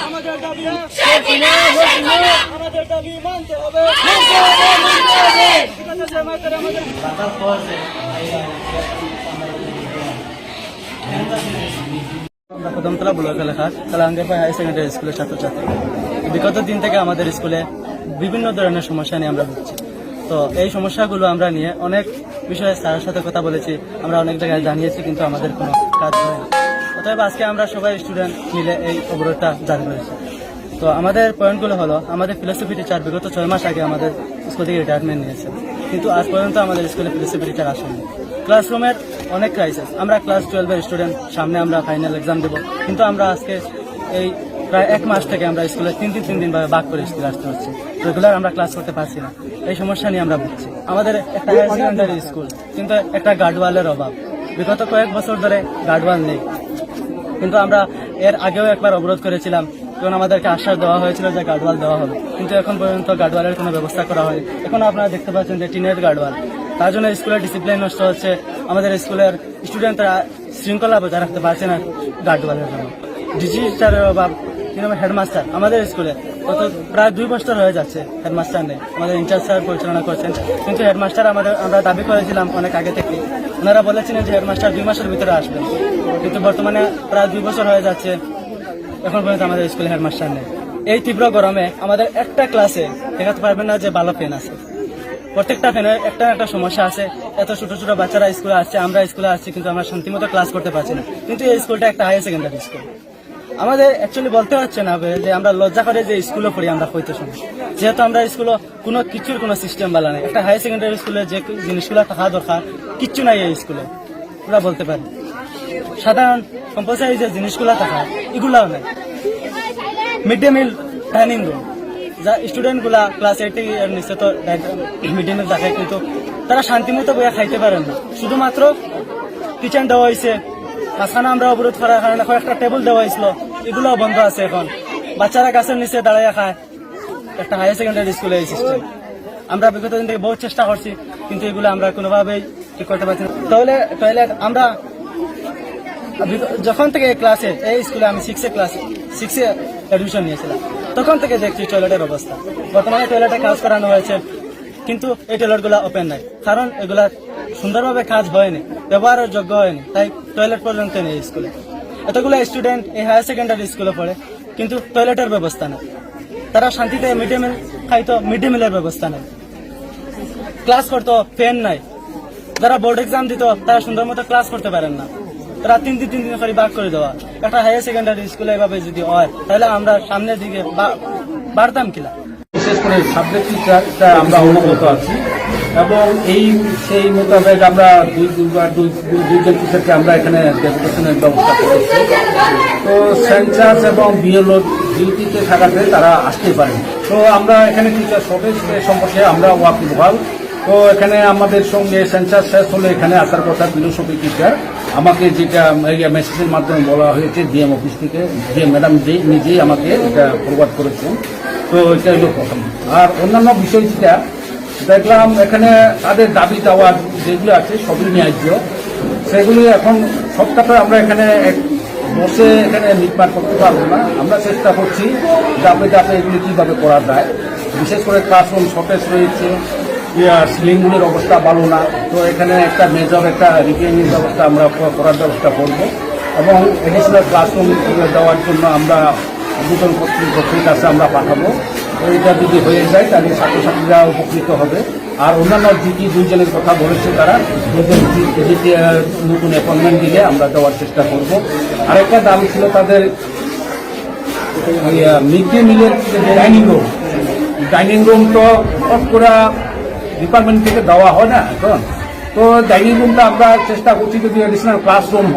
আমাদের দাবি মানতে হবে। আমরা কদমতলা ব্লক এলাকার কালাঙ্গেরপাড় হাই সেকেন্ডারি স্কুলের ছাত্রছাত্রী। বিগত দিন থেকে আমাদের স্কুলে বিভিন্ন ধরনের সমস্যা নিয়ে আমরা ভুগছি। তো এই সমস্যাগুলো আমরা নিয়ে অনেক বিষয়ে স্যারের সাথে কথা বলেছি, আমরা অনেক জায়গায় জানিয়েছি, কিন্তু আমাদের কোনো কাজ হয় না। অতএব আজকে আমরা সবাই স্টুডেন্ট মিলে এই অবরোধটা জারি করেছি। তো আমাদের পয়েন্টগুলো হলো, আমাদের ফিলোসফি টিচার বিগত 6 মাস আগে আমাদের স্কুল থেকে রিটায়ারমেন্ট নিয়েছে, কিন্তু আজ পর্যন্ত আমাদের স্কুলে ফিলোসফি টিচার আসেনি। ক্লাসরুমের অনেক ক্রাইসিস। আমরা ক্লাস 12-এর স্টুডেন্ট, সামনে আমরা ফাইনাল এক্সাম দেবো, কিন্তু আমরা আজকে এই প্রায় 1 মাস থেকে আমরা স্কুলে 3 দিন ভাবে ভাগ করে স্কুলে আসতে হচ্ছে। রেগুলার আমরা ক্লাস করতে পারছি না। এই সমস্যা নিয়ে আমরা ভুগছি। আমাদের একটা হায়ার সেকেন্ডারি স্কুল, কিন্তু একটা গার্ডওয়ালের অভাব। বিগত কয়েক বছর ধরে গার্ডওয়াল নেই, কিন্তু আমরা এর আগেও একবার অবরোধ করেছিলাম, তখন আমাদেরকে আশ্বাস দেওয়া হয়েছিল যে গার্ডওয়াল দেওয়া হবে, কিন্তু এখন পর্যন্ত গার্ডওয়ালের কোনো ব্যবস্থা করা হয়নি। এখন আপনারা দেখতে পাচ্ছেন যে টিনের গার্ডওয়াল, তার জন্য স্কুলের ডিসিপ্লিন নষ্ট হচ্ছে। আমাদের স্কুলের স্টুডেন্টরা শৃঙ্খলা বজায় রাখতে পারছে না গার্ডওয়ালের জন্য। ডিজিটালের অভাব। কিন্তু হেডমাস্টার আমাদের স্কুলে গত প্রায় 2 বছর হয়ে যাচ্ছে হেডমাস্টার নেই। আমাদের ইনচার্জ স্যার পরিচালনা করছেন, কিন্তু হেডমাস্টার আমরা দাবি করেছিলাম অনেক আগে থেকে। ওনারা বলেছিলেন যে হেডমাস্টার 2 মাসের ভিতরে আসবেন, কিন্তু বর্তমানে প্রায় 2 বছর হয়ে যাচ্ছে, এখন পর্যন্ত আমাদের স্কুলে হেডমাস্টার নেই। এই তীব্র গরমে আমাদের একটা ক্লাসে দেখাতে পারবেন না যে ভালো ফ্যান আছে। প্রত্যেকটা ফ্যানের একটা একটা সমস্যা আছে। এত ছোট ছোট বাচ্চারা স্কুলে আসছে, আমরা স্কুলে আসছি, কিন্তু আমরা শান্তিমতো ক্লাস করতে পারছি না। কিন্তু এই স্কুলটা একটা হায়ার সেকেন্ডারি স্কুল। আমাদের অ্যাকচুয়ালি বলতে হচ্ছে না যে আমরা লজ্জা করে যে স্কুলে পড়ি আমরা হইতে শুনি, যেহেতু আমরা স্কুলে কোনো কিছুর কোনো সিস্টেম বালা নেই। একটা হায়ার সেকেন্ডারি স্কুলে যে জিনিসগুলো থাকা দরকার কিচ্ছু নাই এই স্কুলে, ওরা বলতে পারি। সাধারণ কম্পালসারি যে জিনিসগুলো থাকা এগুলাও নেই। Mid day meal, dining room, যা স্টুডেন্টগুলা ক্লাস 8 এর নিচে তো মিড ডে মিল থাকে, কিন্তু তারা শান্তিমতো বইয়া খাইতে পারেন না। শুধুমাত্র কিচেন দেওয়া হয়েছে, মাঝখানে আমরা অবরোধ করার কারণে একটা টেবিল দেওয়া হয়েছিল, এগুলোও বন্ধ আছে এখন। বাচ্চারা গাছের নিচে দাঁড়াইয়া খায়। একটা হায়ার সেকেন্ডারি স্কুলে এই সিস্টেম। আমরা বিগত দিন থেকে বহু চেষ্টা করছি, কিন্তু এগুলো আমরা কোনোভাবেই ঠিক করতে পারছি না। টয়লেট আমরা যখন থেকে ক্লাসে এই স্কুলে আমি 6 অ্যাডমিশন নিয়েছিলাম, তখন থেকে দেখছি টয়লেটের অবস্থা। বর্তমানে টয়লেটে কাজ করানো হয়েছে, কিন্তু এই টয়লেটগুলো ওপেন নাই, কারণ এগুলা সুন্দরভাবে কাজ হয়নি, ব্যবহারের যোগ্য হয়নি, তাই টয়লেট পর্যন্ত নেই স্কুলে। এতগুলো স্টুডেন্ট এই হায়ার সেকেন্ডারি স্কুলে পড়ে, কিন্তু টয়লেটের ব্যবস্থা নেই। তারা শান্তিতে মিড ডে মিল খাইতো, মিড ডে মিলের ব্যবস্থা নেই। ক্লাস করতো, ফ্যান নাই। যারা বোর্ড এক্সাম দিত তারা সুন্দর মতো ক্লাস করতে পারেন না। তারা 3 দিন করে ভাগ করে দেওয়া। একটা হায়ার সেকেন্ডারি স্কুলে এভাবে যদি হয়, তাহলে আমরা সামনের দিকে বাড়তাম কিনা। বিশেষ করে সাবজেক্ট টিচারটা আমরা অবগত আছি, এবং সেই মোতাবেক আমরা দুইজন টিচারকে আমরা এখানে ডেপুটেশনের ব্যবস্থা করেছি। তো সেন্সাস এবং বিএলও ডিউটিতে থাকাতে তারা আসতে পারেন। তো আমরা এখানে টিচার সদস্যদের সম্পর্কে আমরা ওয়াকিবহাল। তো এখানে আমাদের সঙ্গে সেন্সাস শেষ হলে এখানে আসার কথা ফিলোসফি টিচার, আমাকে যেটা মেসেজের মাধ্যমে বলা হয়েছে ডিএম অফিস থেকে, যে ম্যাডাম নিজেই আমাকে এটা ফরওয়ার্ড করেছেন। তো এটা হলো প্রথম। আর অন্যান্য বিষয় যেটা দেখলাম, এখানে তাদের দাবি দেওয়া যেগুলো আছে সবই ন্যায্য, সেগুলি এখন সবটাতে আমরা এখানে বসে এখানে নির্মাণ করতে পারবো না। আমরা চেষ্টা করছি ধাপে ধাপে এগুলি কীভাবে করা যায়। বিশেষ করে ক্লাসরুম শর্টেজ রয়েছে, সিলিংগুলির অবস্থা ভালো না। তো এখানে একটা মেজর একটা রিপেয়ারিং ব্যবস্থা আমরা করার ব্যবস্থা করব, এবং এডিশনাল ক্লাসরুম দেওয়ার জন্য আমরা দুজন কর্তৃপক্ষের কাছে আমরা পাঠাবো। এইটা যদি হয়ে যায় তাহলে ছাত্রছাত্রীরা উপকৃত হবে। আর অন্যান্য জিটি 2 জনের কথা বলেছে, তারা 2 জন জিটি নতুন অ্যাপয়েন্টমেন্ট দিলে আমরা দেওয়ার চেষ্টা করব। আরেকটা দাবি ছিল তাদের মিড ডে মিলের ডাইনিং রুম তো পুরা ডিপার্টমেন্ট থেকে দেওয়া হয় না এখন। তো ডাইনিং রুমটা আমরা চেষ্টা করছি যদি এডিশনাল ক্লাসরুম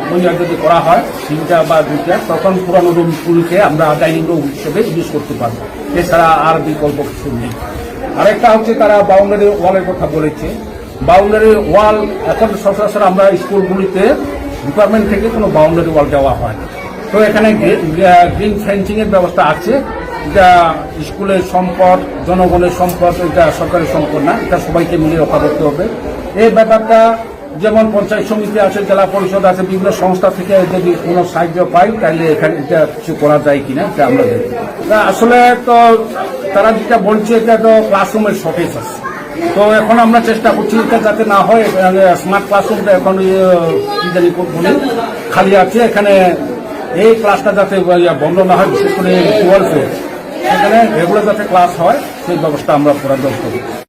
যদি করা হয় 3টা বা 2টা, তখন পুরানো রুমগুলিকে আমরা ডাইনিং রুম হিসেবে ইউজ করতে পারবো। এছাড়া আর বিকল্প কিছু নেই। আরেকটা হচ্ছে তারা বাউন্ডারি ওয়ালের কথা বলেছে। বাউন্ডারি ওয়াল এখন সচরাচর আমরা স্কুলগুলিতে ডিপার্টমেন্ট থেকে কোনো বাউন্ডারি ওয়াল দেওয়া হয়। তো এখানে গ্রিন ফেন্সিংয়ের ব্যবস্থা আছে, এটা স্কুলের সম্পদ, জনগণের সম্পদ, এটা সরকারি সম্পদ না, এটা সবাইকে মিলে রক্ষা করতে হবে। এই ব্যাপারটা যেমন পঞ্চায়েত সমিতি আছে, জেলা পরিষদ আছে, বিভিন্ন সংস্থা থেকে যদি কোনো সাহায্য পাই তাহলে এখানে এটা কিছু করা যায় কিনা এটা আমরা দেখি। আসলে তো তারা যেটা বলছে এটা তো ক্লাসরুমের শর্টেজ আছে, তো এখন আমরা চেষ্টা করছি এটা যাতে না হয়। স্মার্ট ক্লাসরুমটা এখন কি জানি বলি খালি আছে, এখানে এই ক্লাসটা যাতে বন্ধ না হয়, বিশেষ করে 12 সেখানে রেগুলার যাতে ক্লাস হয় সেই ব্যবস্থা আমরা করার ব্যবস্থা করছি।